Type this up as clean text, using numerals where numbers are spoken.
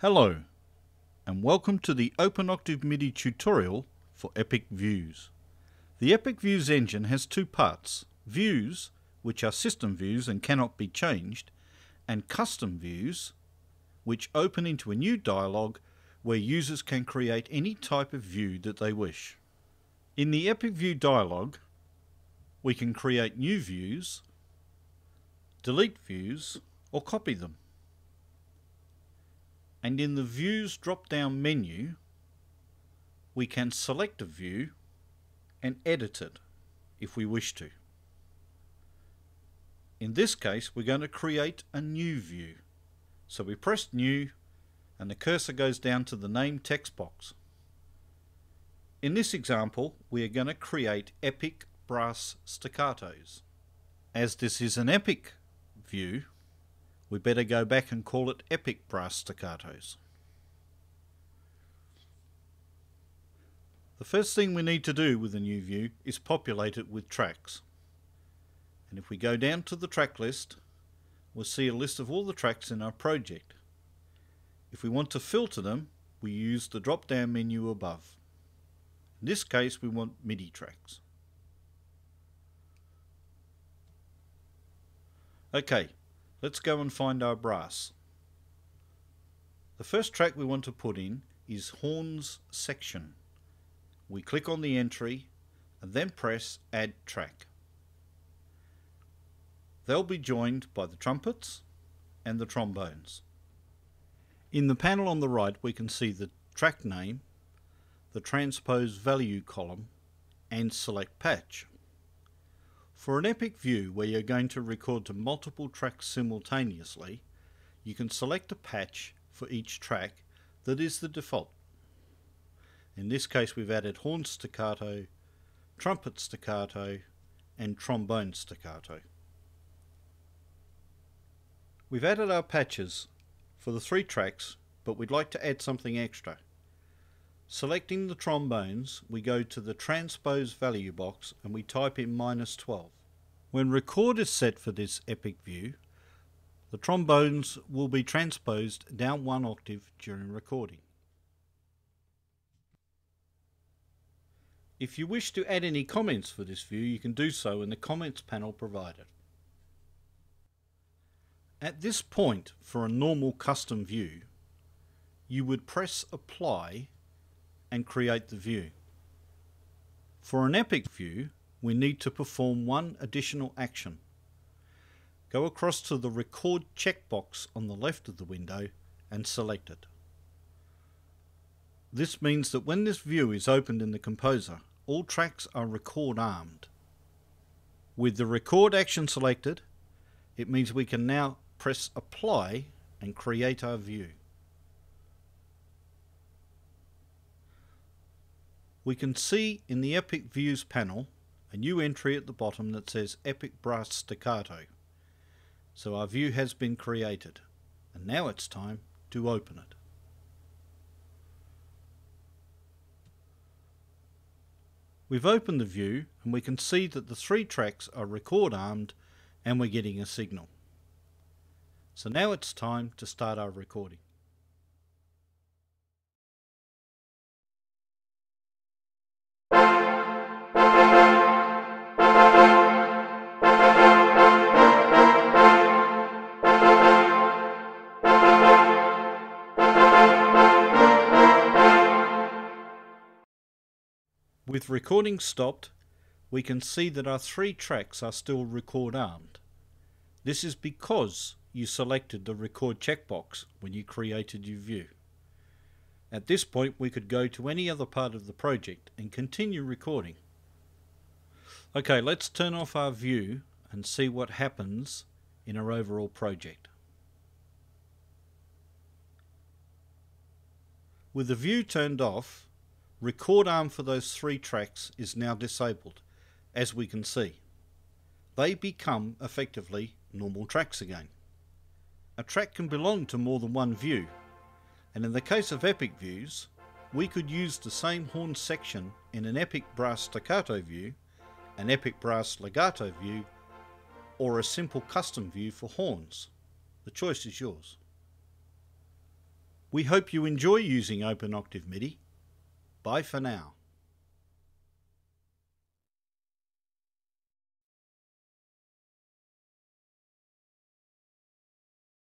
Hello, and welcome to the OpenOctaveMidi tutorial for Epic Views. The Epic Views engine has two parts: views, which are system views and cannot be changed, and custom views, which open into a new dialog where users can create any type of view that they wish. In the Epic View dialog, we can create new views, delete views, or copy them. And in the Views drop-down menu, we can select a view and edit it if we wish to. In this case, we're going to create a new view. So we press New, and the cursor goes down to the name text box. In this example, we are going to create Epic Brass Staccatos. As this is an Epic view, we better go back and call it Epic Brass Staccatos. The first thing we need to do with a new view is populate it with tracks. And if we go down to the track list, we'll see a list of all the tracks in our project. If we want to filter them, we use the drop-down menu above. In this case, we want MIDI tracks. Okay. Let's go and find our brass. The first track we want to put in is Horns Section. We click on the entry and then press Add Track. They'll be joined by the trumpets and the trombones. In the panel on the right we can see the track name, the transpose value column, and select patch. For an Epic view where you're going to record to multiple tracks simultaneously, you can select a patch for each track that is the default. In this case we've added horn staccato, trumpet staccato, and trombone staccato. We've added our patches for the 3 tracks, but we'd like to add something extra. Selecting the trombones, we go to the transpose value box and we type in -12. When record is set for this Epic view, the trombones will be transposed down 1 octave during recording. If you wish to add any comments for this view, you can do so in the comments panel provided. At this point, for a normal custom view, you would press Apply and create the view. For an Epic view, we need to perform one additional action. Go across to the Record checkbox on the left of the window and select it. This means that when this view is opened in the Composer, all tracks are record armed. With the record action selected, it means we can now press Apply and create our view. We can see in the Epic Views panel a new entry at the bottom that says Epic Brass Staccato. So our view has been created, and now it's time to open it. We've opened the view and we can see that the 3 tracks are record armed and we're getting a signal. So now it's time to start our recording. With recording stopped, we can see that our 3 tracks are still record armed. This is because you selected the record checkbox when you created your view. At this point we could go to any other part of the project and continue recording. Okay, let's turn off our view and see what happens in our overall project. With the view turned off, record arm for those 3 tracks is now disabled, as we can see. They become effectively normal tracks again. A track can belong to more than one view, and in the case of Epic views, we could use the same horn section in an Epic Brass Staccato view, an Epic Brass Legato view, or a simple custom view for horns. The choice is yours. We hope you enjoy using OpenOctaveMidi. Bye for now.